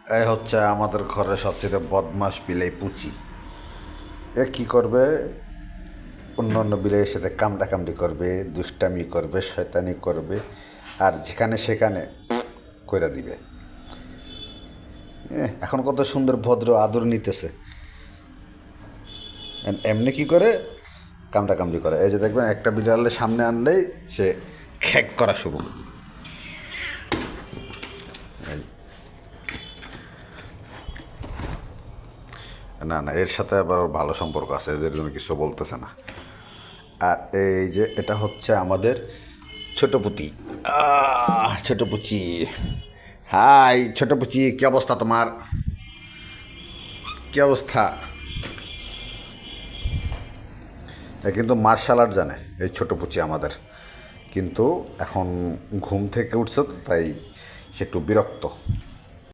এই হচ্ছে আমাদের ঘরে সবচেয়ে বদমাস বিলাই পুচি। এ কী করবে? অন্য অন্য বিলের সাথে কামড়াকামড়ি করবে, দুষ্টামি করবে, শয়তানি করবে, আর যেখানে সেখানে কইরা দিবে। এখন কত সুন্দর ভদ্র আদর নিতেছে, এমনি কি করে কামড়াকামড়ি করে। এই যে দেখবেন একটা বিড়ালের সামনে আনলেই সে খ্যাক করা শুরু। এই, না না, এর সাথে আবার ওর ভালো সম্পর্ক আছে, এর জন্য কিছু বলতেছে না। আর এই যে এটা হচ্ছে আমাদের ছোট পুতি। ছোট পুচি, হাই ছোট পুচি, কি অবস্থা তোমার? কি অবস্থা? এ কিন্তু মার্শাল আর্ট জানে এই ছোট পুচি আমাদের, কিন্তু এখন ঘুম থেকে উঠছে তো তাই সে একটু বিরক্ত।